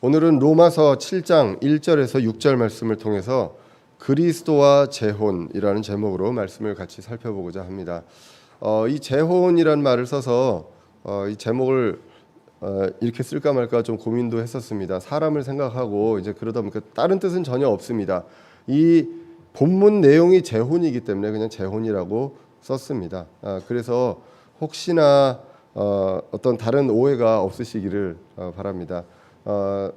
오늘은 로마서 7장 1절에서 6절 말씀을 통해서 그리스도와 재혼이라는 제목으로 말씀을 같이 살펴보고자 합니다. 이 재혼이라는 말을 써서 이 제목을 이렇게 쓸까 말까 좀 고민도 했었습니다. 사람을 생각하고 이제 그러다 보니까 다른 뜻은 전혀 없습니다. 이 본문 내용이 재혼이기 때문에 그냥 재혼이라고 썼습니다. 그래서 혹시나 어떤 다른 오해가 없으시기를 바랍니다.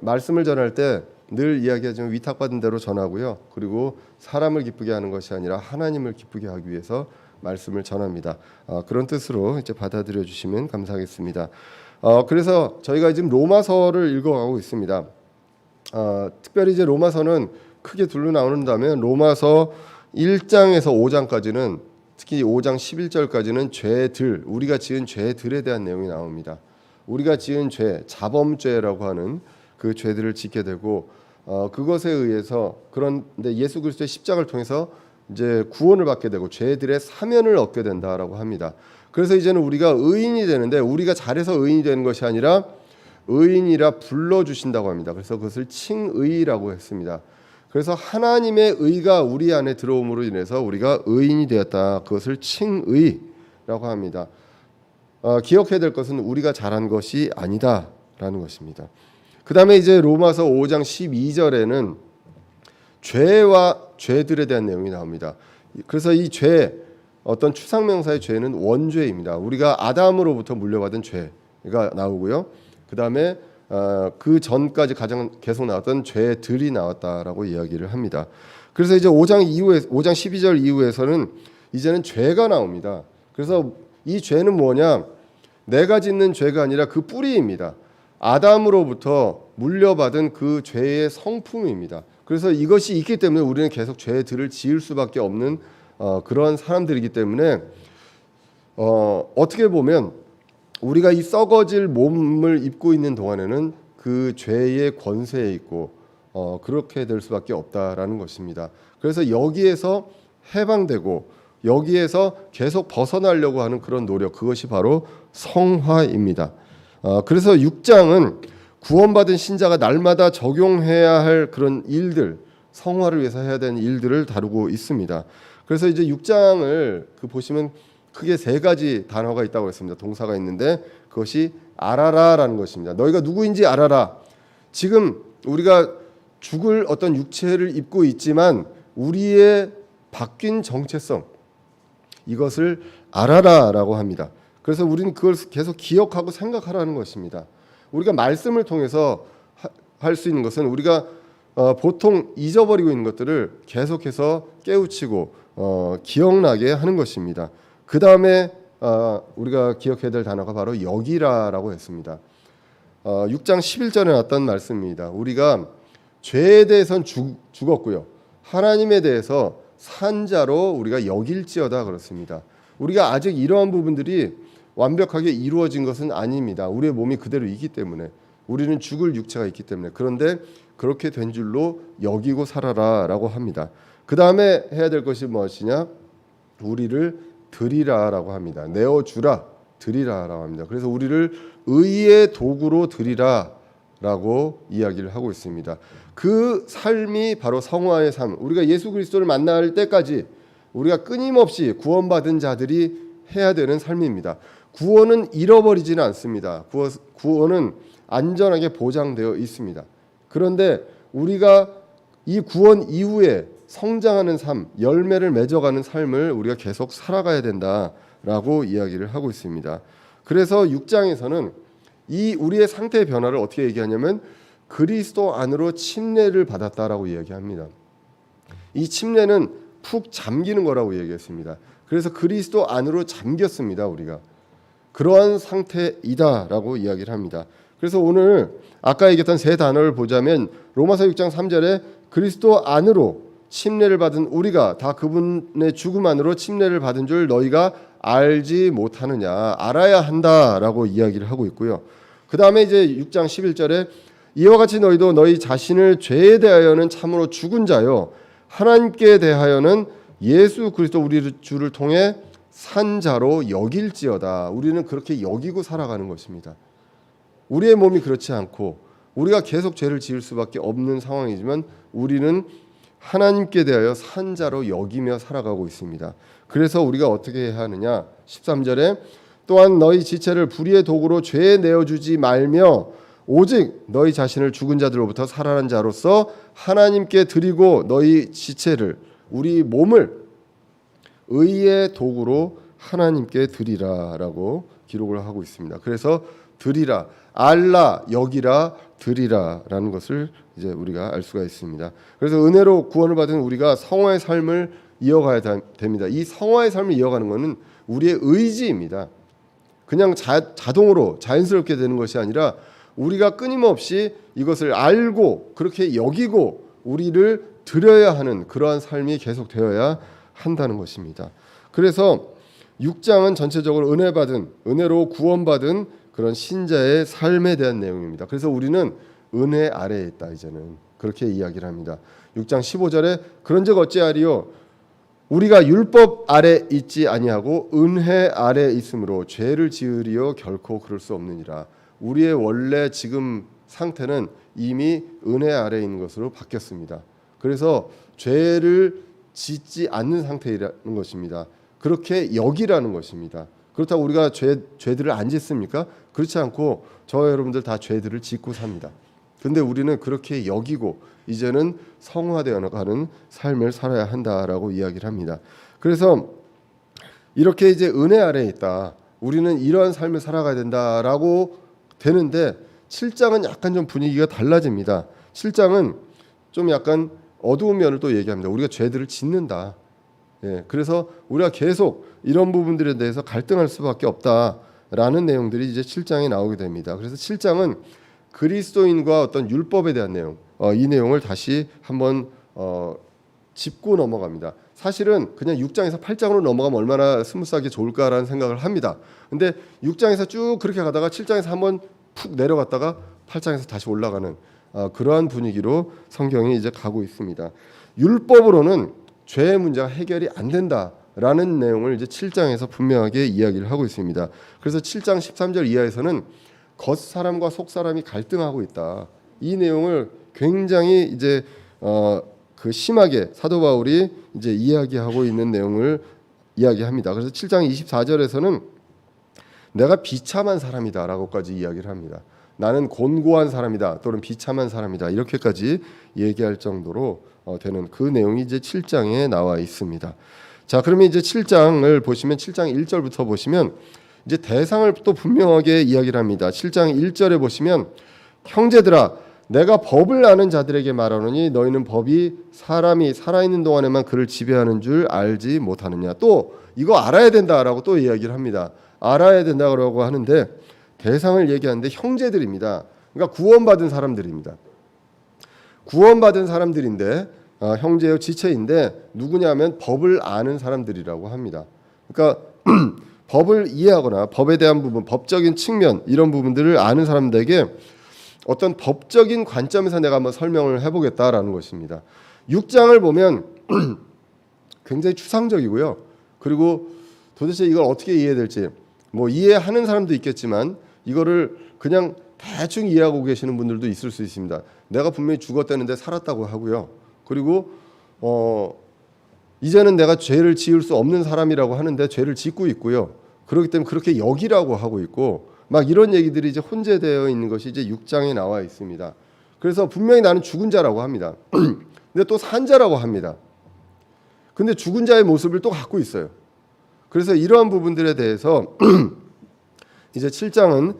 말씀을 전할 때 늘 이야기하지만 위탁받은 대로 전하고요. 그리고 사람을 기쁘게 하는 것이 아니라 하나님을 기쁘게 하기 위해서 말씀을 전합니다. 그런 뜻으로 이제 받아들여 주시면 감사하겠습니다. 그래서 저희가 지금 로마서를 읽어가고 있습니다. 특별히 이제 로마서는 크게 둘로 나눈다면 로마서 1장에서 5장까지는 특히 5장 11절까지는 죄들, 우리가 지은 죄들에 대한 내용이 나옵니다. 우리가 지은 죄, 자범죄라고 하는 그 죄들을 짓게 되고 그것에 의해서 그런데 예수 그리스도의 십자가를 통해서 이제 구원을 받게 되고 죄들의 사면을 얻게 된다라고 합니다. 그래서 이제는 우리가 의인이 되는데 우리가 잘해서 의인이 되는 것이 아니라 의인이라 불러주신다고 합니다. 그래서 그것을 칭의라고 했습니다. 그래서 하나님의 의가 우리 안에 들어옴으로 인해서 우리가 의인이 되었다. 그것을 칭의라고 합니다. 기억해야 될 것은 우리가 잘한 것이 아니다라는 것입니다. 그 다음에 이제 로마서 5장 12절에는 죄와 죄들에 대한 내용이 나옵니다. 그래서 이 죄, 어떤 추상명사의 죄는 원죄입니다. 우리가 아담으로부터 물려받은 죄가 나오고요. 그 다음에 그 전까지 가장 계속 나왔던 죄들이 나왔다라고 이야기를 합니다. 그래서 이제 5장 12절 이후에서는 이제는 죄가 나옵니다. 그래서 이 죄는 뭐냐? 내가 짓는 죄가 아니라 그 뿌리입니다. 아담으로부터 물려받은 그 죄의 성품입니다. 그래서 이것이 있기 때문에 우리는 계속 죄들을 지을 수밖에 없는 그런 사람들이기 때문에 어떻게 보면 우리가 이 썩어질 몸을 입고 있는 동안에는 그 죄의 권세에 있고 그렇게 될 수밖에 없다라는 것입니다. 그래서 여기에서 해방되고 여기에서 계속 벗어나려고 하는 그런 노력, 그것이 바로 성화입니다. 그래서 6장은 구원받은 신자가 날마다 적용해야 할 그런 일들, 성화를 위해서 해야 되는 일들을 다루고 있습니다. 그래서 이제 6장을 보시면 크게 세 가지 단어가 있다고 했습니다. 동사가 있는데 그것이 알아라라는 것입니다. 너희가 누구인지 알아라. 지금 우리가 죽을 어떤 육체를 입고 있지만 우리의 바뀐 정체성, 이것을 알아라라고 합니다. 그래서 우리는 그걸 계속 기억하고 생각하라는 것입니다. 우리가 말씀을 통해서 할 수 있는 것은 우리가 보통 잊어버리고 있는 것들을 계속해서 깨우치고 기억나게 하는 것입니다. 그 다음에 우리가 기억해야 될 단어가 바로 여기라라고 했습니다. 6장 11절에 나왔던 말씀입니다. 우리가 죄에 대해서는 죽었고요. 하나님에 대해서 산 자로 우리가 여길지어다 그렇습니다. 우리가 아직 이러한 부분들이 완벽하게 이루어진 것은 아닙니다. 우리의 몸이 그대로 있기 때문에 우리는 죽을 육체가 있기 때문에 그런데 그렇게 된 줄로 여기고 살아라라고 합니다. 그 다음에 해야 될 것이 무엇이냐? 우리를 드리라라고 합니다. 내어주라, 드리라라고 합니다. 그래서 우리를 의의 도구로 드리라라고 이야기를 하고 있습니다. 그 삶이 바로 성화의 삶. 우리가 예수 그리스도를 만날 때까지 우리가 끊임없이 구원받은 자들이 해야 되는 삶입니다. 구원은 잃어버리지는 않습니다. 구원은 안전하게 보장되어 있습니다. 그런데 우리가 이 구원 이후에 성장하는 삶, 열매를 맺어가는 삶을 우리가 계속 살아가야 된다라고 이야기를 하고 있습니다. 그래서 6장에서는 이 우리의 상태의 변화를 어떻게 얘기하냐면 그리스도 안으로 침례를 받았다라고 이야기합니다. 이 침례는 푹 잠기는 거라고 얘기했습니다. 그래서 그리스도 안으로 잠겼습니다. 우리가 그러한 상태이다라고 이야기를 합니다. 그래서 오늘 아까 얘기했던 세 단어를 보자면 로마서 6장 3절에 그리스도 안으로 침례를 받은 우리가 다 그분의 죽음 안으로 침례를 받은 줄 너희가 알지 못하느냐, 알아야 한다라고 이야기를 하고 있고요. 그 다음에 이제 6장 11절에 이와 같이 너희도 너희 자신을 죄에 대하여는 참으로 죽은 자요 하나님께 대하여는 예수 그리스도 우리 주를 통해 산 자로 여길지어다. 우리는 그렇게 여기고 살아가는 것입니다. 우리의 몸이 그렇지 않고 우리가 계속 죄를 지을 수밖에 없는 상황이지만 우리는 하나님께 대하여 산 자로 여기며 살아가고 있습니다. 그래서 우리가 어떻게 해야 하느냐? 13절에 또한 너희 지체를 불의의 도구로 죄에 내어주지 말며 오직 너희 자신을 죽은 자들로부터 살아난 자로서 하나님께 드리고 너희 지체를 우리 몸을 의의 도구로 하나님께 드리라라고 기록을 하고 있습니다. 그래서 드리라, 알라, 여기라, 드리라라는 것을 이제 우리가 알 수가 있습니다. 그래서 은혜로 구원을 받은 우리가 성화의 삶을 이어가야 됩니다. 이 성화의 삶을 이어가는 것은 우리의 의지입니다. 그냥 자동으로 자연스럽게 되는 것이 아니라 우리가 끊임없이 이것을 알고 그렇게 여기고 우리를 드려야 하는 그러한 삶이 계속 되어야 한다는 것입니다. 그래서 6장은 전체적으로 은혜로 구원받은 그런 신자의 삶에 대한 내용입니다. 그래서 우리는 은혜 아래에 있다. 이제는 그렇게 이야기를 합니다. 6장 15절에 그런즉 어찌하리요 우리가 율법 아래 있지 아니하고 은혜 아래 있으므로 죄를 지으리요 결코 그럴 수 없느니라. 우리의 원래 지금 상태는 이미 은혜 아래에 있는 것으로 바뀌었습니다. 그래서 죄를 짓지 않는 상태라는 것입니다. 그렇게 여기라는 것입니다. 그렇다고 우리가 죄들을 안 짓습니까? 그렇지 않고 저와 여러분들 다 죄들을 짓고 삽니다. 근데 우리는 그렇게 여기고 이제는 성화되어 가는 삶을 살아야 한다라고 이야기를 합니다. 그래서 이렇게 이제 은혜 아래에 있다. 우리는 이러한 삶을 살아가야 된다라고 되는데 7장은 약간 좀 분위기가 달라집니다. 7장은 좀 약간 어두운 면을 또 얘기합니다. 우리가 죄들을 짓는다. 예, 그래서 우리가 계속 이런 부분들에 대해서 갈등할 수밖에 없다라는 내용들이 이제 7장에 나오게 됩니다. 그래서 7장은 그리스도인과 어떤 율법에 대한 내용, 이 내용을 다시 한번 짚고 넘어갑니다. 사실은 그냥 6장에서 8장으로 넘어가면 얼마나 스무스하게 좋을까라는 생각을 합니다. 근데 6장에서 쭉 그렇게 가다가 7장에서 한번 푹 내려갔다가 8장에서 다시 올라가는 그러한 분위기로 성경이 이제 가고 있습니다. 율법으로는 죄의 문제가 해결이 안 된다라는 내용을 이제 7장에서 분명하게 이야기를 하고 있습니다. 그래서 7장 13절 이하에서는 겉 사람과 속 사람이 갈등하고 있다. 이 내용을 굉장히 이제 그 심하게 사도 바울이 이제 이야기하고 있는 내용을 이야기합니다. 그래서 7장 24절에서는 내가 비참한 사람이다라고까지 이야기를 합니다. 나는 곤고한 사람이다 또는 비참한 사람이다 이렇게까지 얘기할 정도로 되는 그 내용이 이제 7장에 나와 있습니다. 자, 그러면 이제 7장을 보시면 7장 1절부터 보시면 이제 대상을 또 분명하게 이야기를 합니다. 7장 1절에 보시면 형제들아 내가 법을 아는 자들에게 말하노니 너희는 법이 사람이 살아있는 동안에만 그를 지배하는 줄 알지 못하느냐. 또 이거 알아야 된다라고 또 이야기를 합니다. 알아야 된다고 하는데 대상을 얘기하는데 형제들입니다. 그러니까 구원받은 사람들입니다. 구원받은 사람들인데 형제요 지체인데 누구냐면 법을 아는 사람들이라고 합니다. 그러니까 법을 이해하거나 법에 대한 부분, 법적인 측면 이런 부분들을 아는 사람들에게 어떤 법적인 관점에서 내가 한번 설명을 해보겠다라는 것입니다. 6장을 보면 굉장히 추상적이고요. 그리고 도대체 이걸 어떻게 이해해야 될지 뭐 이해하는 사람도 있겠지만 이거를 그냥 대충 이해하고 계시는 분들도 있을 수 있습니다. 내가 분명히 죽었다는데 살았다고 하고요. 그리고 이제는 내가 죄를 지을 수 없는 사람이라고 하는데 죄를 짓고 있고요. 그렇기 때문에 그렇게 여기라고 하고 있고 막 이런 얘기들이 이제 혼재되어 있는 것이 이제 6장에 나와 있습니다. 그래서 분명히 나는 죽은 자라고 합니다. 근데 또 산 자라고 합니다. 근데 죽은 자의 모습을 또 갖고 있어요. 그래서 이러한 부분들에 대해서 이제 7장은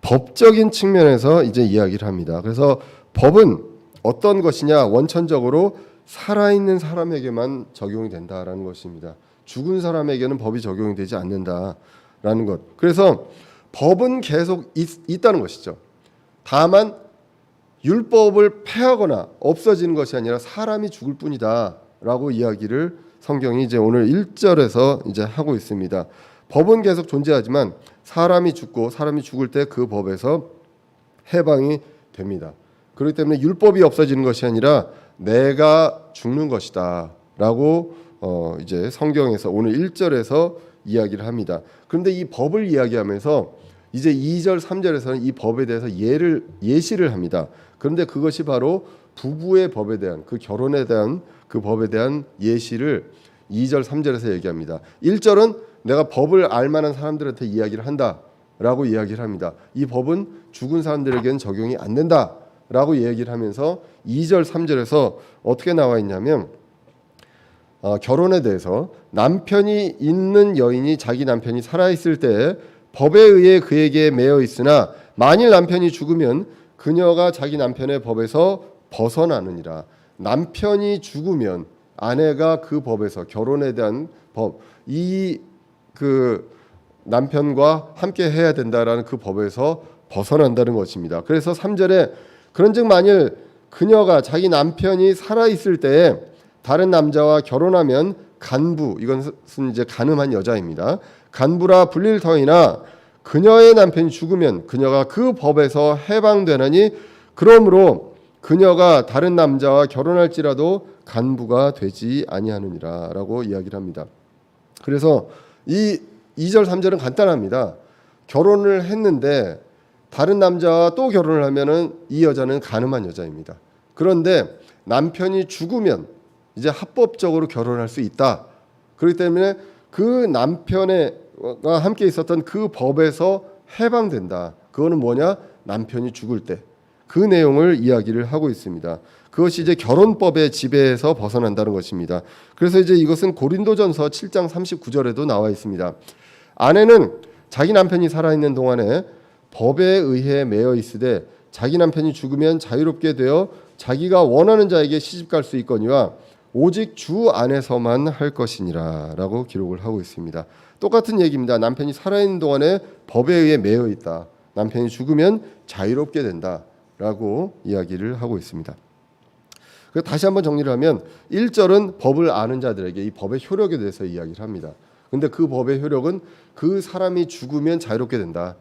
법적인 측면에서 이제 이야기를 합니다. 그래서 법은 어떤 것이냐? 원천적으로 살아있는 사람에게만 적용이 된다라는 것입니다. 죽은 사람에게는 법이 적용이 되지 않는다라는 것. 그래서 법은 계속 있다는 것이죠. 다만 율법을 폐하거나 없어지는 것이 아니라 사람이 죽을 뿐이다라고 이야기를 성경이 이제 오늘 1절에서 이제 하고 있습니다. 법은 계속 존재하지만 사람이 죽고 사람이 죽을 때 그 법에서 해방이 됩니다. 그렇기 때문에 율법이 없어지는 것이 아니라 내가 죽는 것이다라고 이제 성경에서 오늘 1절에서 이야기를 합니다. 그런데 이 법을 이야기하면서 이제 2절 3절에서는 이 법에 대해서 예시를 합니다. 그런데 그것이 바로 부부의 법에 대한 그 결혼에 대한 그 법에 대한 예시를 2절 3절에서 얘기합니다. 1절은 내가 법을 알 만한 사람들한테 이야기를 한다라고 이야기를 합니다. 이 법은 죽은 사람들에게는 적용이 안 된다라고 얘기를 하면서 2절 3절에서 어떻게 나와 있냐면 결혼에 대해서 남편이 있는 여인이 자기 남편이 살아있을 때 법에 의해 그에게 매여 있으나 만일 남편이 죽으면 그녀가 자기 남편의 법에서 벗어나느니라. 남편이 죽으면 아내가 그 법에서 결혼에 대한 법, 이 그 남편과 함께 해야 된다라는 그 법에서 벗어난다는 것입니다. 그래서 3절에 그런즉 만일 그녀가 자기 남편이 살아 있을 때에 다른 남자와 결혼하면 간부, 이것은 이제 간음한 여자입니다. 간부라 불릴 터이나 그녀의 남편이 죽으면 그녀가 그 법에서 해방되나니 그러므로 그녀가 다른 남자와 결혼할지라도 간부가 되지 아니하느니라라고 이야기를 합니다. 그래서 이 2절 3절은 간단합니다. 결혼을 했는데 다른 남자와 또 결혼을 하면은 이 여자는 간음한 여자입니다. 그런데 남편이 죽으면 이제 합법적으로 결혼할 수 있다. 그렇기 때문에 그 남편과 함께 있었던 그 법에서 해방된다. 그거는 뭐냐? 남편이 죽을 때. 그 내용을 이야기를 하고 있습니다. 그것이 이제 결혼법의 지배에서 벗어난다는 것입니다. 그래서 이제 이것은 고린도전서 7장 39절에도 나와 있습니다. 아내는 자기 남편이 살아있는 동안에 법에 의해 매여 있으되 자기 남편이 죽으면 자유롭게 되어 자기가 원하는 자에게 시집갈 수 있거니와 오직 주 안에서만 할 것이니라 라고 기록을 하고 있습니다. 똑같은 얘기입니다. 남편이 살아있는 동안에 법에 의해 매여 있다. 남편이 죽으면 자유롭게 된다 라고 이야기를 하고 있습니다. 다시 한번 정리를 하면 1절은 법을 아는 자들에게 이 법의 효력에 대해서 이야기를 합니다. 근데 그 법의 효력은 그 사람이 죽으면 자유롭게 된다.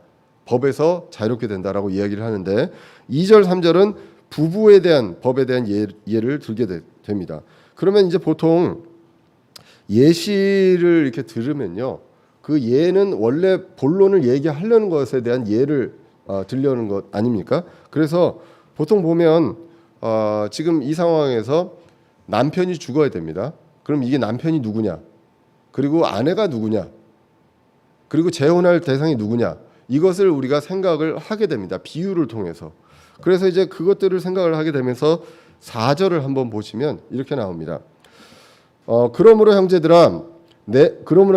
법에서 자유롭게 된다라고 이야기를 하는데 2절 3절은 부부에 대한 법에 대한 예를 들게 됩니다. 그러면 이제 보통 예시를 이렇게 들으면요. 그 예는 원래 본론을 얘기하려는 것에 대한 예를 들려는 것 아닙니까? 그래서 보통 보면 지금 이 상황에서 남편이 죽어야 됩니다. 그럼 이게 남편이 누구냐? 그리고 아내가 누구냐? 그리고 재혼할 대상이 누구냐? 이것을 우리가 생각을 하게 됩니다. 비유를 통해서. 그래서 이제 그것들을 생각을 하게 되면서 4절을 한번 보시면 이렇게 나옵니다. 그러므로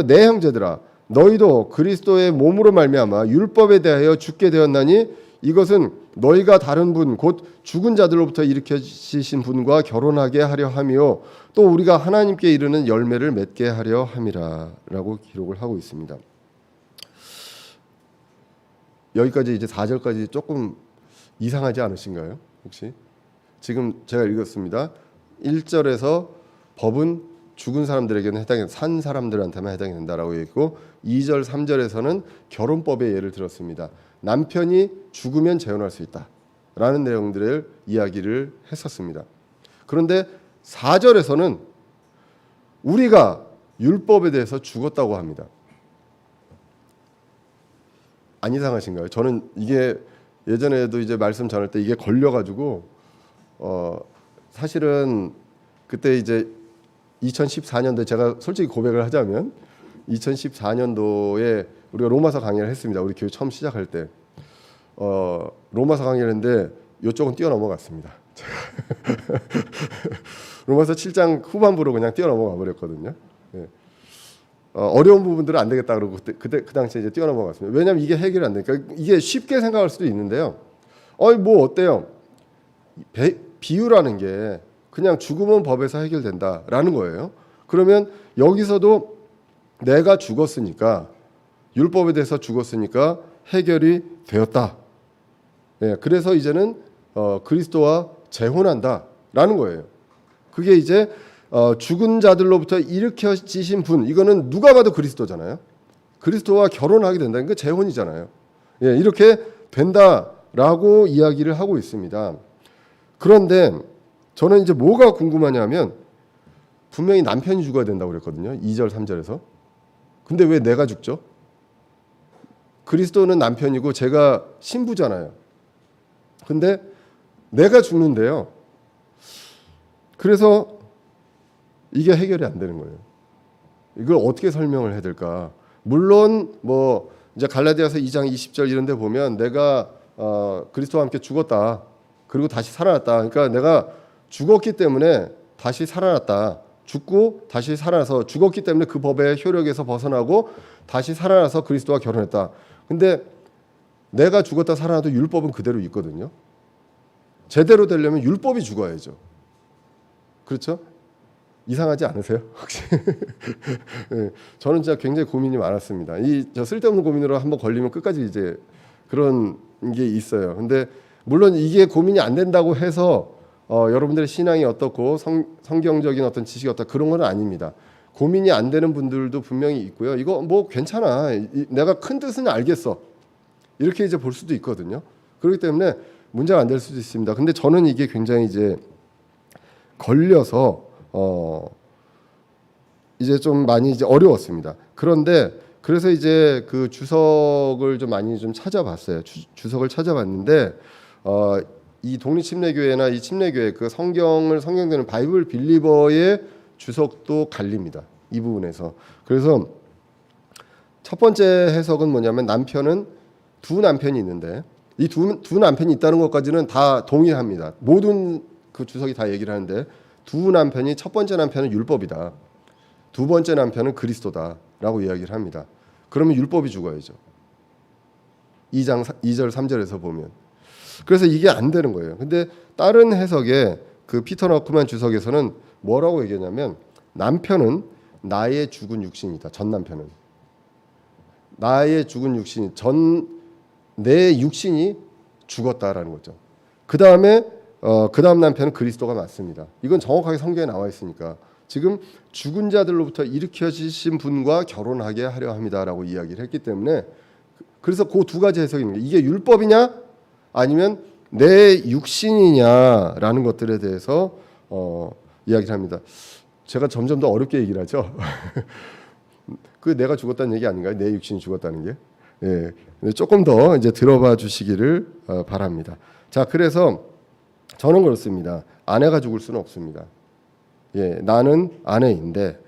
내 형제들아 너희도 그리스도의 몸으로 말미암아 율법에 대하여 죽게 되었나니 이것은 너희가 다른 분 곧 죽은 자들로부터 일으키신 분과 결혼하게 하려 함이요 또 우리가 하나님께 이르는 열매를 맺게 하려 함이라라고 기록을 하고 있습니다. 여기까지 이제 4절까지 조금 이상하지 않으신가요? 혹시 지금 제가 읽었습니다. 1절에서 법은 죽은 사람들에게는 산 사람들한테만 해당이 된다라고 했고 2절 3절에서는 결혼법의 예를 들었습니다. 남편이 죽으면 재혼할 수 있다라는 내용들을 이야기를 했었습니다. 그런데 4절에서는 우리가 율법에 대해서 죽었다고 합니다. 안 이상하신가요? 저는 이게 예전에도 이제 말씀 전할 때 이게 걸려가지고 사실은 그때 이제 2014년도에 제가 솔직히 고백을 하자면 2014년도에 우리가 로마서 강의를 했습니다. 우리 교회 처음 시작할 때 로마서 강의를 했는데 이쪽은 뛰어넘어갔습니다. 로마서 7장 후반부로 그냥 뛰어넘어가 버렸거든요. 예. 어려운 부분들은 안 되겠다 그러고 그때 그 당시에 이제 뛰어넘어갔습니다. 왜냐하면 이게 해결이 안 되니까. 이게 쉽게 생각할 수도 있는데요. 뭐 어때요? 비유라는 게 그냥 죽으면 법에서 해결된다라는 거예요. 그러면 여기서도 내가 죽었으니까 율법에 대해서 죽었으니까 해결이 되었다. 예, 그래서 이제는 그리스도와 재혼한다라는 거예요. 그게 이제 죽은 자들로부터 일으켜지신 분, 이거는 누가 봐도 그리스도잖아요. 그리스도와 결혼하게 된다는 게 재혼이잖아요. 예, 이렇게 된다라고 이야기를 하고 있습니다. 그런데 저는 이제 뭐가 궁금하냐면 분명히 남편이 죽어야 된다고 그랬거든요. 2절 3절에서. 근데 왜 내가 죽죠? 그리스도는 남편이고 제가 신부잖아요. 근데 내가 죽는데요. 그래서 이게 해결이 안 되는 거예요. 이걸 어떻게 설명을 해야 될까? 물론 뭐 이제 갈라디아서 2장 20절 이런 데 보면 내가 그리스도와 함께 죽었다. 그리고 다시 살아났다. 그러니까 내가 죽었기 때문에 다시 살아났다. 죽고 다시 살아나서 죽었기 때문에 그 법의 효력에서 벗어나고 다시 살아나서 그리스도와 결혼했다. 근데 내가 죽었다 살아나도 율법은 그대로 있거든요. 제대로 되려면 율법이 죽어야죠. 그렇죠? 이상하지 않으세요? 혹시? 네, 저는 진짜 굉장히 고민이 많았습니다. 저 쓸데없는 고민으로 한번 걸리면 끝까지 이제 그런 게 있어요. 근데 물론 이게 고민이 안 된다고 해서 여러분들의 신앙이 어떻고 성경적인 어떤 지식이 어떻다 그런 건 아닙니다. 고민이 안 되는 분들도 분명히 있고요. 이거 뭐 괜찮아. 내가 큰 뜻은 알겠어. 이렇게 이제 볼 수도 있거든요. 그렇기 때문에 문제가 안 될 수도 있습니다. 근데 저는 이게 굉장히 이제 걸려서 이제 좀 많이 이제 어려웠습니다. 그런데 그래서 이제 그 주석을 좀 많이 좀 찾아봤어요. 주석을 찾아봤는데 이 독립침례교회나 이 침례교회 그 성경되는 바이블 빌리버의 주석도 갈립니다. 이 부분에서. 그래서 첫 번째 해석은 뭐냐면 남편은 두 남편이 있는데 이 두 남편이 있다는 것까지는 다 동의합니다. 모든 그 주석이 다 얘기를 하는데 두 남편이 첫 번째 남편은 율법이다. 두 번째 남편은 그리스도다라고 이야기를 합니다. 그러면 율법이 죽어야죠. 2장 2절 3절에서 보면. 그래서 이게 안 되는 거예요. 근데 다른 해석에 그 피터 너크만 주석에서는 뭐라고 얘기하냐면 남편은 나의 죽은 육신이다. 전 남편은 나의 죽은 육신이 내 육신이 죽었다라는 거죠. 그 다음에 그 다음 남편은 그리스도가 맞습니다. 이건 정확하게 성경에 나와 있으니까 지금 죽은 자들로부터 일으켜지신 분과 결혼하게 하려 합니다라고 이야기를 했기 때문에 그래서 그 두 가지 해석이 있는 거예요. 이게 율법이냐 아니면 내 육신이냐라는 것들에 대해서 이야기를 합니다. 제가 점점 더 어렵게 얘기를 하죠. 그 내가 죽었다는 얘기 아닌가요? 내 육신이 죽었다는 게. 예, 조금 더 이제 들어봐 주시기를 바랍니다. 자, 그래서 저는 그렇습니다. 아내가 죽을 수는 없습니다. 예, 나는 아내인데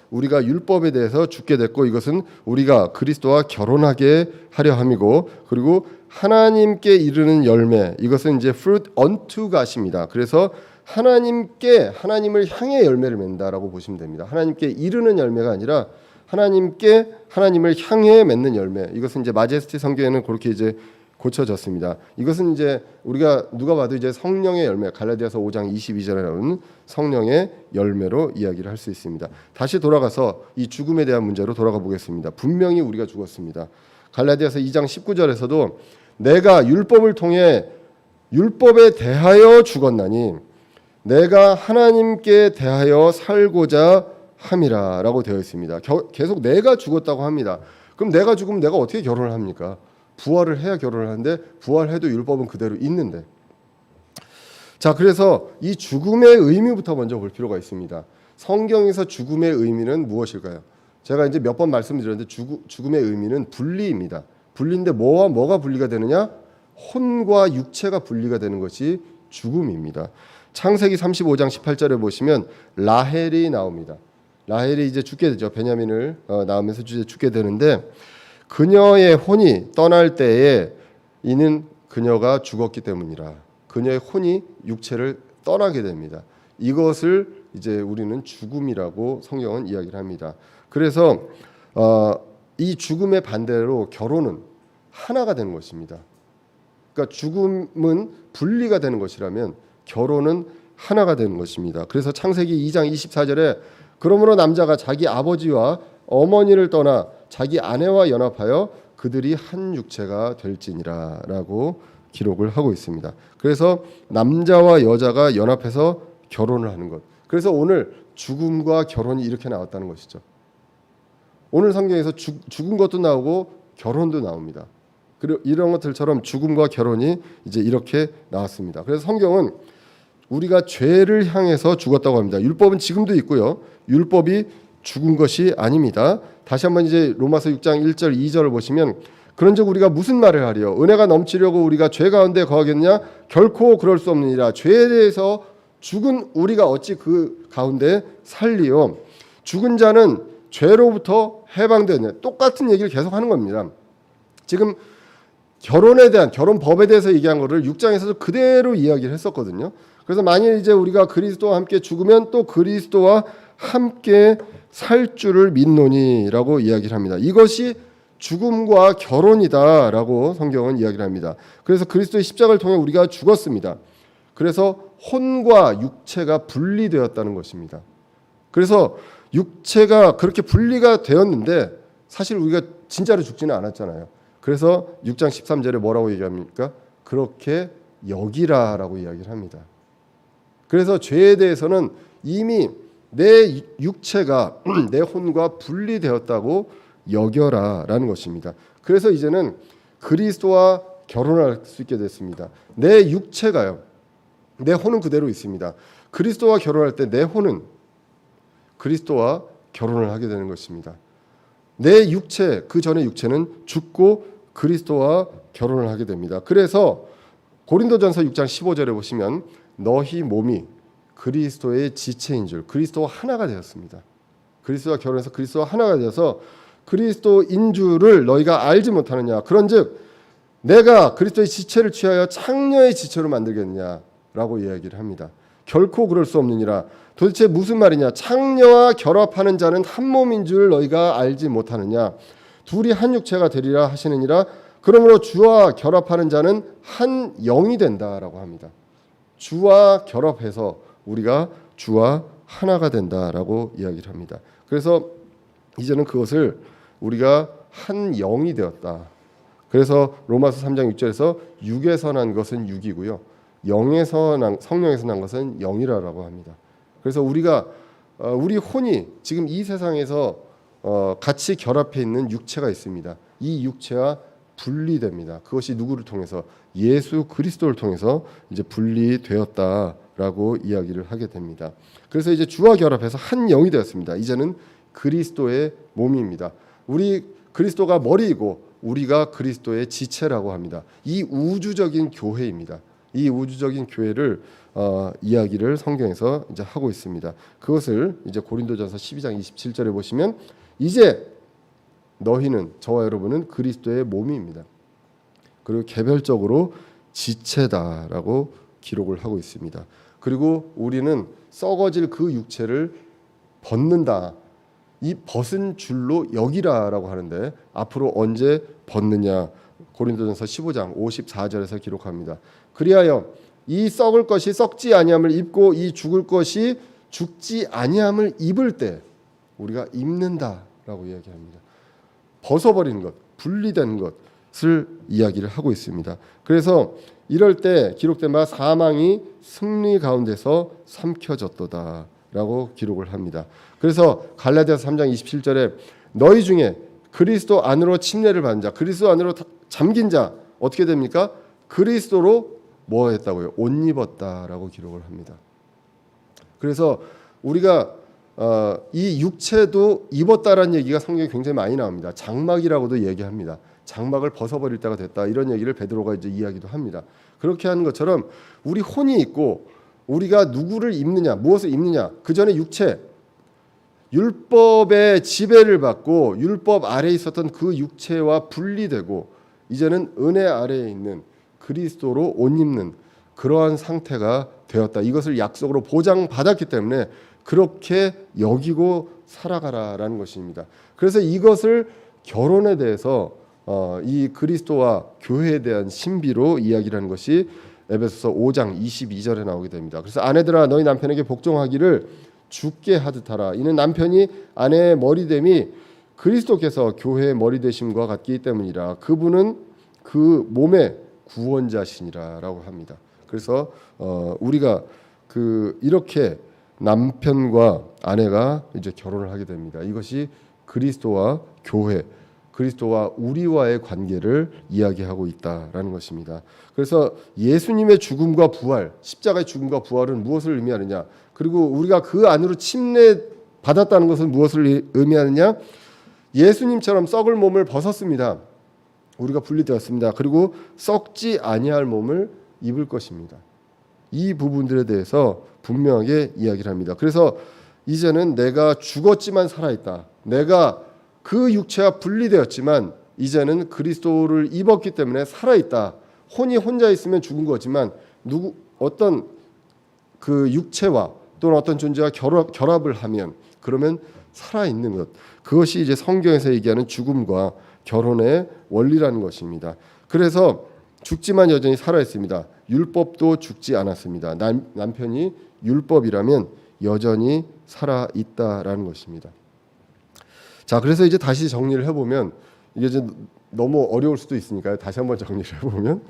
우리가 율법에 대해서 죽게 됐고 이것은 우리가 그리스도와 결혼하게 하려 함이고 그리고 하나님께 이르는 열매 이것은 이제 fruit unto God입니다. 그래서 하나님을 향해 열매를 맺는다라고 보시면 됩니다. 하나님께 이르는 열매가 아니라 하나님을 향해 맺는 열매. 이것은 이제 마제스티 성경에는 그렇게 이제 고쳐졌습니다. 이것은 이제 우리가 누가 봐도 이제 성령의 열매, 갈라디아서 5장 22절에 나오는 성령의 열매로 이야기를 할 수 있습니다. 다시 돌아가서 이 죽음에 대한 문제로 돌아가 보겠습니다. 분명히 우리가 죽었습니다. 갈라디아서 2장 19절에서도 내가 율법을 통해 율법에 대하여 죽었나니 내가 하나님께 대하여 살고자 함이라라고 되어 있습니다. 계속 내가 죽었다고 합니다. 그럼 내가 죽으면 내가 어떻게 결혼을 합니까? 부활을 해야 결혼을 하는데 부활해도 율법은 그대로 있는데. 자, 그래서 이 죽음의 의미부터 먼저 볼 필요가 있습니다. 성경에서 죽음의 의미는 무엇일까요? 제가 이제 몇 번 말씀드렸는데 죽음의 의미는 분리입니다. 분리인데 뭐와 뭐가 분리가 되느냐? 혼과 육체가 분리가 되는 것이 죽음입니다. 창세기 35장 18절에 보시면 라헬이 나옵니다. 라헬이 이제 죽게 되죠. 베냐민을 낳으면서 죽게 되는데 그녀의 혼이 떠날 때에 이는 그녀가 죽었기 때문이라. 그녀의 혼이 육체를 떠나게 됩니다. 이것을 이제 우리는 죽음이라고 성경은 이야기를 합니다. 그래서 이 죽음의 반대로 결혼은 하나가 되는 것입니다. 그러니까 죽음은 분리가 되는 것이라면 결혼은 하나가 되는 것입니다. 그래서 창세기 2장 24절에 그러므로 남자가 자기 아버지와 어머니를 떠나 자기 아내와 연합하여 그들이 한 육체가 될지니라라고 기록을 하고 있습니다. 그래서 남자와 여자가 연합해서 결혼을 하는 것. 그래서 오늘 죽음과 결혼이 이렇게 나왔다는 것이죠. 오늘 성경에서 죽은 것도 나오고 결혼도 나옵니다. 그리고 이런 것들처럼 죽음과 결혼이 이제 이렇게 나왔습니다. 그래서 성경은 우리가 죄를 향해서 죽었다고 합니다. 율법은 지금도 있고요. 율법이 죽은 것이 아닙니다. 다시 한번 이제 로마서 6장 1절 2절을 보시면 그런즉 우리가 무슨 말을 하리요? 은혜가 넘치려고 우리가 죄 가운데 거하겠냐? 결코 그럴 수 없느니라. 죄에 대해서 죽은 우리가 어찌 그 가운데 살리요? 죽은 자는 죄로부터 해방되느냐? 똑같은 얘기를 계속 하는 겁니다. 지금 결혼에 대한 결혼법에 대해서 얘기한 거를 6장에서도 그대로 이야기를 했었거든요. 그래서 만일 이제 우리가 그리스도와 함께 죽으면 또 그리스도와 함께 살 줄을 믿노니라고 이야기를 합니다. 이것이 죽음과 결혼이다라고 성경은 이야기를 합니다. 그래서 그리스도의 십자가를 통해 우리가 죽었습니다. 그래서 혼과 육체가 분리되었다는 것입니다. 그래서 육체가 그렇게 분리가 되었는데 사실 우리가 진짜로 죽지는 않았잖아요. 그래서 6장 13절에 뭐라고 얘기합니까? 그렇게 여기라라고 이야기를 합니다. 그래서 죄에 대해서는 이미 내 육체가 내 혼과 분리되었다고 여겨라라는 것입니다. 그래서 이제는 그리스도와 결혼할 수 있게 됐습니다. 내 육체가요. 내 혼은 그대로 있습니다. 그리스도와 결혼할 때 내 혼은 그리스도와 결혼을 하게 되는 것입니다. 내 육체, 그 전에 육체는 죽고 그리스도와 결혼을 하게 됩니다. 그래서 고린도전서 6장 15절에 보시면 너희 몸이 그리스도의 지체인 줄, 그리스도와 하나가 되었습니다. 그리스도와 결혼해서 그리스도와 하나가 되어서 그리스도인 줄을 너희가 알지 못하느냐. 그런즉 내가 그리스도의 지체를 취하여 창녀의 지체로 만들겠느냐라고 이야기를 합니다. 결코 그럴 수 없느니라. 도대체 무슨 말이냐? 창녀와 결합하는 자는 한 몸인 줄 너희가 알지 못하느냐? 둘이 한 육체가 되리라 하시느니라. 그러므로 주와 결합하는 자는 한 영이 된다라고 합니다. 주와 결합해서 우리가 주와 하나가 된다라고 이야기를 합니다. 그래서 이제는 그것을 우리가 한 영이 되었다. 그래서 로마서 3장 6절에서 육에서 난 것은 육이고요, 영에서 난, 성령에서 난 것은 영이라고 합니다. 그래서 우리가 우리 혼이 지금 이 세상에서 같이 결합해 있는 육체가 있습니다. 이 육체와 분리됩니다. 그것이 누구를 통해서? 예수 그리스도를 통해서 이제 분리되었다라고 이야기를 하게 됩니다. 그래서 이제 주와 결합해서 한 영이 되었습니다. 이제는 그리스도의 몸입니다. 우리 그리스도가 머리이고 우리가 그리스도의 지체라고 합니다. 이 우주적인 교회입니다. 이 우주적인 교회를 이야기를 성경에서 이제 하고 있습니다. 그것을 이제 고린도전서 12장 27절에 보시면 이제 너희는, 저와 여러분은 그리스도의 몸입니다. 그리고 개별적으로 지체다라고 기록을 하고 있습니다. 그리고 우리는 썩어질 그 육체를 벗는다. 이 벗은 줄로 여기라라고 하는데 앞으로 언제 벗느냐? 고린도전서 15장 54절에서 기록합니다. 그리하여 이 썩을 것이 썩지 아니함을 입고 이 죽을 것이 죽지 아니함을 입을 때 우리가 입는다라고 이야기합니다. 벗어버리는 것, 분리된 것을 이야기를 하고 있습니다. 그래서 이럴 때 기록된 바 사망이 승리 가운데서 삼켜졌도다라고 기록을 합니다. 그래서 갈라디아서 3장 27절에 너희 중에 그리스도 안으로 침례를 받은 자, 그리스도 안으로 잠긴 자 어떻게 됩니까? 그리스도로 뭐 했다고요? 옷 입었다라고 기록을 합니다. 그래서 우리가 이 육체도 입었다라는 얘기가 성경에 굉장히 많이 나옵니다. 장막이라고도 얘기합니다. 장막을 벗어버릴 때가 됐다, 이런 얘기를 베드로가 이제 이야기도 합니다. 그렇게 하는 것처럼 우리 혼이 있고 우리가 누구를 입느냐, 무엇을 입느냐, 그 전에 육체, 율법의 지배를 받고 율법 아래에 있었던 그 육체와 분리되고 이제는 은혜 아래에 있는 그리스도로 옷 입는 그러한 상태가 되었다. 이것을 약속으로 보장받았기 때문에 그렇게 여기고 살아가라라는 것입니다. 그래서 이것을 결혼에 대해서 이 그리스도와 교회에 대한 신비로 이야기를 하는 것이 에베소서 5장 22절에 나오게 됩니다. 그래서 아내들아 너희 남편에게 복종하기를 주께 하듯 하라. 이는 남편이 아내의 머리됨이 그리스도께서 교회의 머리되심과 같기 때문이라. 그분은 그 몸의 구원자시니라라고 합니다. 그래서 우리가 이렇게 남편과 아내가 이제 결혼을 하게 됩니다. 이것이 그리스도와 교회, 그리스도와 우리와의 관계를 이야기하고 있다라는 것입니다. 그래서 예수님의 죽음과 부활, 십자가의 죽음과 부활은 무엇을 의미하느냐? 그리고 우리가 그 안으로 침례 받았다는 것은 무엇을 의미하느냐? 예수님처럼 썩을 몸을 벗었습니다. 우리가 분리되었습니다. 그리고 썩지 아니할 몸을 입을 것입니다. 이 부분들에 대해서 분명하게 이야기를 합니다. 그래서 이제는 내가 죽었지만 살아있다. 내가 그 육체와 분리되었지만 이제는 그리스도를 입었기 때문에 살아있다. 혼이 혼자 있으면 죽은 거지만 어떤 그 육체와 또는 어떤 존재와 결합을 하면 그러면 살아있는 것. 그것이 이제 성경에서 얘기하는 죽음과 결혼의 원리라는 것입니다. 그래서 죽지만 여전히 살아있습니다. 율법도 죽지 않았습니다. 남편이 율법이라면 여전히 살아있다라는 것입니다. 자, 그래서 이제 다시 정리를 해보면 이게 이제 너무 어려울 수도 있으니까요. 다시 한번 정리를 해보면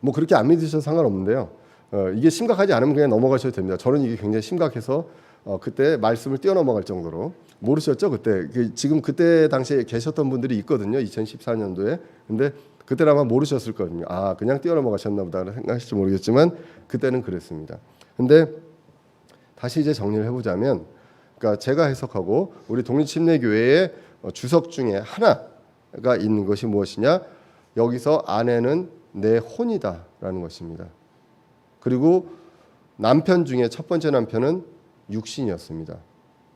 뭐 그렇게 안 믿으셔도 상관없는데요. 이게 심각하지 않으면 그냥 넘어가셔도 됩니다. 저는 이게 굉장히 심각해서 그때 말씀을 뛰어넘어갈 정도로 모르셨죠? 그때 지금 그때 당시에 계셨던 분들이 있거든요. 2014년도에. 근데 그때는 아마 모르셨을 거거든요. 아, 그냥 뛰어넘어가셨나 보다 생각하실지 모르겠지만 그때는 그랬습니다. 근데 다시 이제 정리를 해보자면, 그러니까 제가 해석하고 우리 독립침례교회의 주석 중에 하나가 있는 것이 무엇이냐? 여기서 아내는 내 혼이다라는 것입니다. 그리고 남편 중에 첫 번째 남편은 육신이었습니다.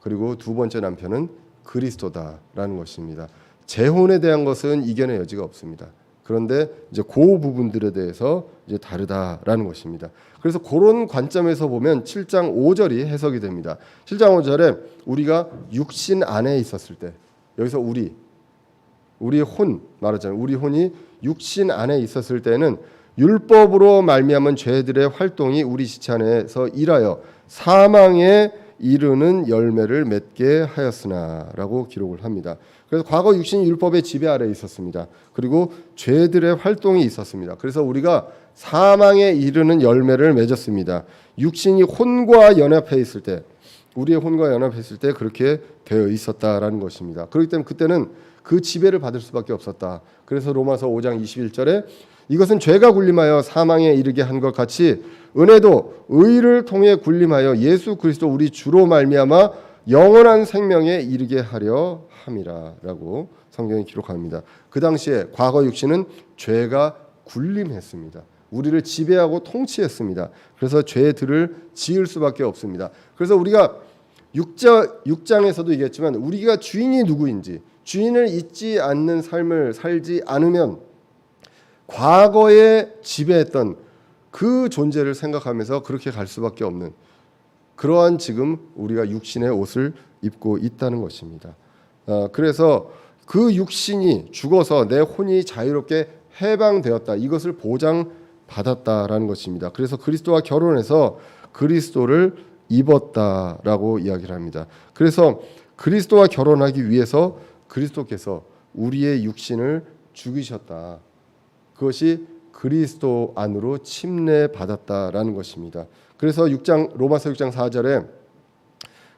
그리고 두 번째 남편은 그리스도다라는 것입니다. 재혼에 대한 것은 이견의 여지가 없습니다. 그런데 이제 그 부분들에 대해서 이제 다르다라는 것입니다. 그래서 그런 관점에서 보면 7장 5절이 해석이 됩니다. 7장 5절에 우리가 육신 안에 있었을 때, 여기서 우리 혼 말하자면 우리 혼이 육신 안에 있었을 때는 율법으로 말미암은 죄들의 활동이 우리 지체 안에서 일하여 사망에 이르는 열매를 맺게 하였으나라고 기록을 합니다. 그래서 과거 육신이 율법의 지배 아래에 있었습니다. 그리고 죄들의 활동이 있었습니다. 그래서 우리가 사망에 이르는 열매를 맺었습니다. 육신이 혼과 연합해 있을 때, 우리의 혼과 연합해 있을 때 그렇게 되어 있었다라는 것입니다. 그렇기 때문에 그때는 그 지배를 받을 수밖에 없었다. 그래서 로마서 5장 21절에 이것은 죄가 군림하여 사망에 이르게 한 것 같이 은혜도 의를 통해 군림하여 예수 그리스도 우리 주로 말미암아 영원한 생명에 이르게 하려 함이라라고 성경이 기록합니다. 그 당시에 과거 육신은 죄가 군림했습니다. 우리를 지배하고 통치했습니다. 그래서 죄들을 지을 수밖에 없습니다. 그래서 우리가 6장에서도 얘기했지만 우리가 주인이 누구인지, 주인을 잊지 않는 삶을 살지 않으면 과거에 지배했던 그 존재를 생각하면서 그렇게 갈 수밖에 없는 그러한 지금 우리가 육신의 옷을 입고 있다는 것입니다. 그래서 그 육신이 죽어서 내 혼이 자유롭게 해방되었다. 이것을 보장받았다라는 것입니다. 그래서 그리스도와 결혼해서 그리스도를 입었다라고 이야기를 합니다. 그래서 그리스도와 결혼하기 위해서 그리스도께서 우리의 육신을 죽이셨다. 그것이 그리스도 안으로 침례받았다라는 것입니다. 그래서 로마서 6장 4절에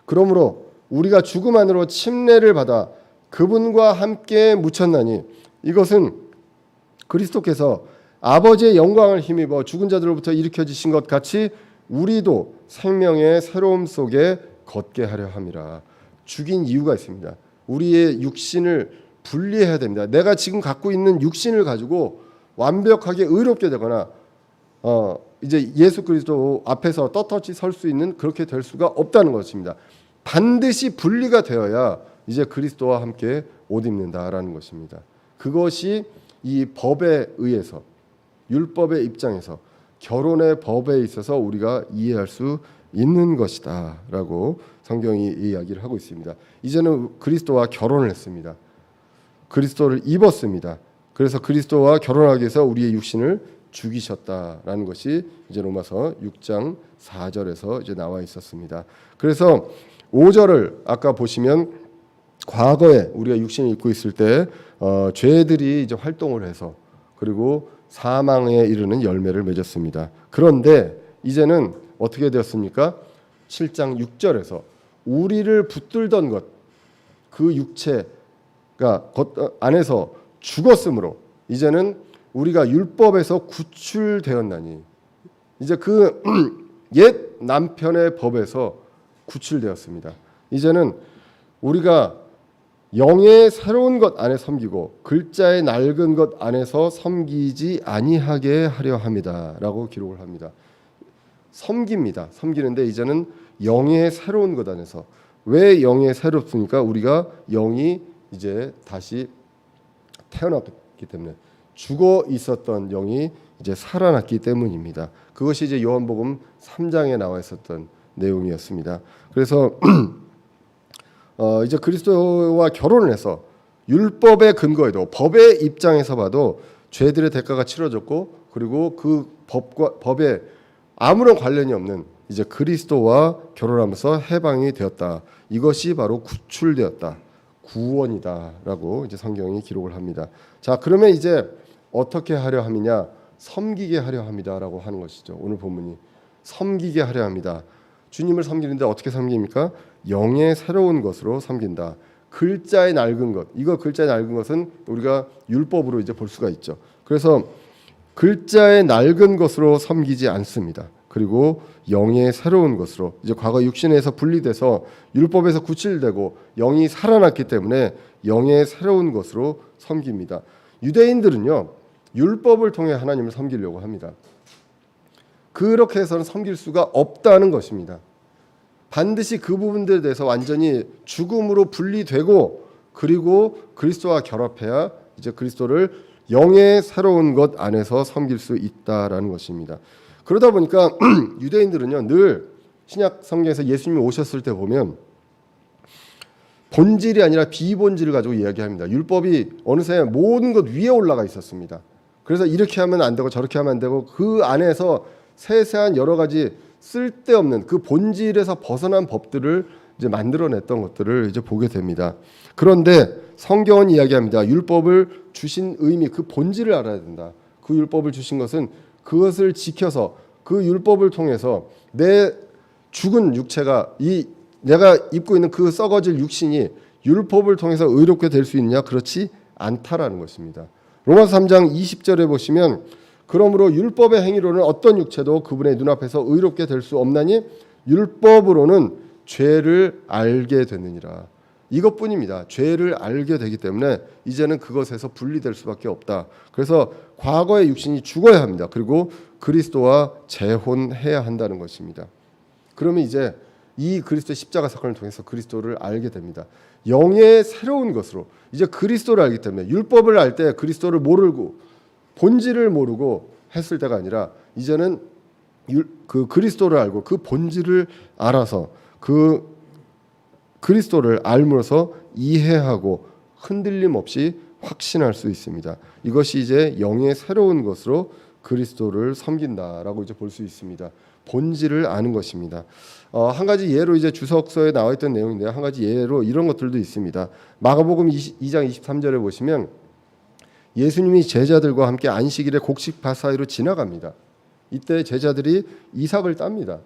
그러므로 우리가 죽음 안으로 침례를 받아 그분과 함께 묻혔나니 이것은 그리스도께서 아버지의 영광을 힘입어 죽은 자들로부터 일으켜지신 것 같이 우리도 생명의 새로움 속에 걷게 하려 함이라. 죽인 이유가 있습니다. 우리의 육신을 분리해야 됩니다. 내가 지금 갖고 있는 육신을 가지고 완벽하게 의롭게 되거나 이제 예수 그리스도 앞에서 떳떳이 설 수 있는 그렇게 될 수가 없다는 것입니다. 반드시 분리가 되어야 이제 그리스도와 함께 옷 입는다라는 것입니다. 그것이 이 법에 의해서 율법의 입장에서 결혼의 법에 있어서 우리가 이해할 수 있는 것이다라고 성경이 이야기를 하고 있습니다. 이제는 그리스도와 결혼을 했습니다. 그리스도를 입었습니다. 그래서 그리스도와 결혼하기 위해서 우리의 육신을 죽이셨다라는 것이 이제 로마서 6장 4절에서 이제 나와 있었습니다. 그래서 5절을 아까 보시면 과거에 우리가 육신을 입고 있을 때 죄들이 이제 활동을 해서 그리고 사망에 이르는 열매를 맺었습니다. 그런데 이제는 어떻게 되었습니까? 7장 6절에서 우리를 붙들던 것, 그 육체가 안에서 죽었으므로 이제는 우리가 율법에서 구출되었나니 이제 그 옛 남편의 법에서 구출되었습니다. 이제는 우리가 영의 새로운 것 안에 섬기고 글자의 낡은 것 안에서 섬기지 아니하게 하려 함이다라고 기록을 합니다. 섬깁니다. 섬기는데 이제는 영의 새로운 것 안에서. 왜 영의 새롭습니까? 우리가 영이 이제 다시 태어났기 때문에, 죽어 있었던 영이 이제 살아났기 때문입니다. 그것이 이제 요한복음 3장에 나와 있었던 내용이었습니다. 그래서 이제 그리스도와 결혼을 해서 율법의 근거에도, 법의 입장에서 봐도 죄들의 대가가 치러졌고, 그리고 그 법에 아무런 관련이 없는 이제 그리스도와 결혼하면서 해방이 되었다. 이것이 바로 구출되었다, 구원이다라고 이제 성경이 기록을 합니다. 자, 그러면 이제 어떻게 하려 함이냐? 섬기게 하려 합니다라고 하는 것이죠. 오늘 본문이 섬기게 하려 합니다. 주님을 섬기는데 어떻게 섬깁니까? 영의 새로운 것으로 섬긴다. 글자의 낡은 것, 이거 글자의 낡은 것은 우리가 율법으로 이제 볼 수가 있죠. 그래서 글자의 낡은 것으로 섬기지 않습니다. 그리고 영의 새로운 것으로, 이제 과거 육신에서 분리돼서 율법에서 구출되고 영이 살아났기 때문에 영의 새로운 것으로 섬깁니다. 유대인들은요, 율법을 통해 하나님을 섬기려고 합니다. 그렇게 해서는 섬길 수가 없다는 것입니다. 반드시 그 부분들에 대해서 완전히 죽음으로 분리되고, 그리고 그리스도와 결합해야 이제 그리스도를 영의 새로운 것 안에서 섬길 수 있다라는 것입니다. 그러다 보니까 유대인들은요, 늘 신약 성경에서 예수님이 오셨을 때 보면 본질이 아니라 비본질을 가지고 이야기합니다. 율법이 어느새 모든 것 위에 올라가 있었습니다. 그래서 이렇게 하면 안 되고 저렇게 하면 안 되고, 그 안에서 세세한 여러 가지 쓸데없는 그 본질에서 벗어난 법들을 이제 만들어냈던 것들을 이제 보게 됩니다. 그런데 성경은 이야기합니다. 율법을 주신 의미, 그 본질을 알아야 된다. 그 율법을 주신 것은 그것을 지켜서 그 율법을 통해서 내 죽은 육체가, 이 내가 입고 있는 그 썩어질 육신이 율법을 통해서 의롭게 될 수 있느냐? 그렇지 않다라는 것입니다. 로마서 3장 20절에 보시면, 그러므로 율법의 행위로는 어떤 육체도 그분의 눈앞에서 의롭게 될 수 없나니 율법으로는 죄를 알게 되느니라. 이것뿐입니다. 죄를 알게 되기 때문에 이제는 그것에서 분리될 수밖에 없다. 그래서 과거의 육신이 죽어야 합니다. 그리고 그리스도와 재혼해야 한다는 것입니다. 그러면 이제 이 그리스도의 십자가 사건을 통해서 그리스도를 알게 됩니다. 영의 새로운 것으로 이제 그리스도를 알기 때문에, 율법을 알 때 그리스도를 모르고 본질을 모르고 했을 때가 아니라, 이제는 그 그리스도를 알고 그 본질을 알아서 그 그리스도를 알므로써 이해하고 흔들림 없이 확신할 수 있습니다. 이것이 이제 영의 새로운 것으로 그리스도를 섬긴다라고 이제 볼 수 있습니다. 본질을 아는 것입니다. 한 가지 예로 이제 주석서에 나와 있던 내용인데요. 한 가지 예로 이런 것들도 있습니다. 마가복음 2장 23절에 보시면 예수님이 제자들과 함께 안식일에 곡식밭 사이로 지나갑니다. 이때 제자들이 이삭을 땁니다.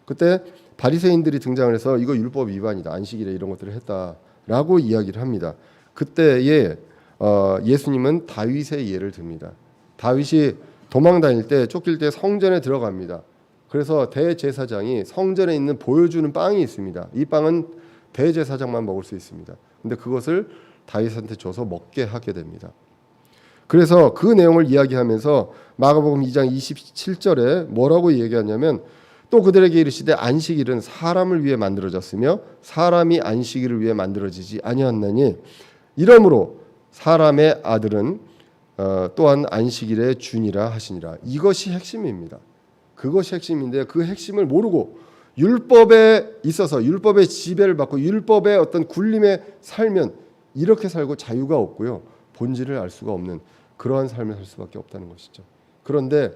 그때 바리새인들이 등장을 해서 이거 율법 위반이다, 안식일에 이런 것들을 했다라고 이야기를 합니다. 그때에 예수님은 다윗의 예를 듭니다. 다윗이 도망 다닐 때, 쫓길 때 성전에 들어갑니다. 그래서 대제사장이 성전에 있는 보여주는 빵이 있습니다. 이 빵은 대제사장만 먹을 수 있습니다. 근데 그것을 다윗한테 줘서 먹게 하게 됩니다. 그래서 그 내용을 이야기하면서 마가복음 2장 27절에 뭐라고 얘기하냐면, 또 그들에게 이르시되 안식일은 사람을 위해 만들어졌으며 사람이 안식일을 위해 만들어지지 아니하나니 이러므로 사람의 아들은 또한 안식일의 주니라 하시니라. 이것이 핵심입니다. 그것이 핵심인데, 그 핵심을 모르고 율법에 있어서 율법의 지배를 받고 율법의 어떤 굴림에 살면 이렇게 살고 자유가 없고요, 본질을 알 수가 없는 그러한 삶을 살 수밖에 없다는 것이죠. 그런데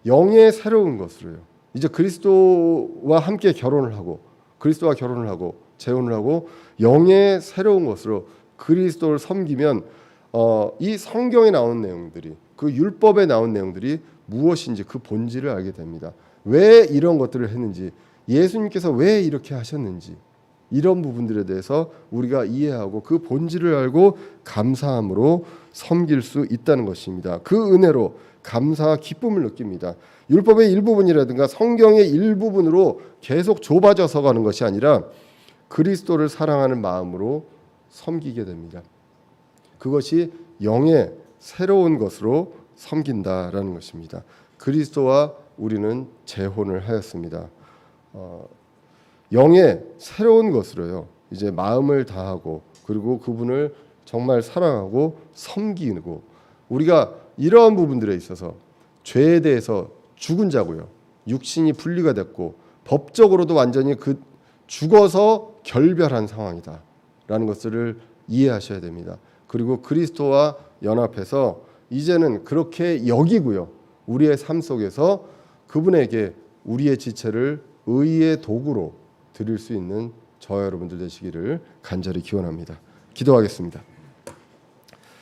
영의 새로운 것으로요, 이제 그리스도와 함께 결혼을 하고, 그리스도와 결혼을 하고 재혼을 하고 영의 새로운 것으로 그리스도를 섬기면 이 성경에 나온 내용들이, 그 율법에 나온 내용들이 무엇인지 그 본질을 알게 됩니다. 왜 이런 것들을 했는지, 예수님께서 왜 이렇게 하셨는지, 이런 부분들에 대해서 우리가 이해하고 그 본질을 알고 감사함으로 섬길 수 있다는 것입니다. 그 은혜로 감사와 기쁨을 느낍니다. 율법의 일부분이라든가 성경의 일부분으로 계속 좁아져서 가는 것이 아니라 그리스도를 사랑하는 마음으로 섬기게 됩니다. 그것이 영의 새로운 것으로 섬긴다라는 것입니다. 그리스도와 우리는 재혼을 하였습니다. 영의 새로운 것으로요. 이제 마음을 다하고 그리고 그분을 정말 사랑하고 섬기고 우리가 이러한 부분들에 있어서 죄에 대해서 죽은 자고요. 육신이 분리가 됐고 법적으로도 완전히 그 죽어서 결별한 상황이다라는 것을 이해하셔야 됩니다. 그리고 그리스도와 연합해서 이제는 그렇게 여기고요. 우리의 삶 속에서 그분에게 우리의 지체를 의의 도구로 드릴 수 있는 저와 여러분들 되시기를 간절히 기원합니다. 기도하겠습니다.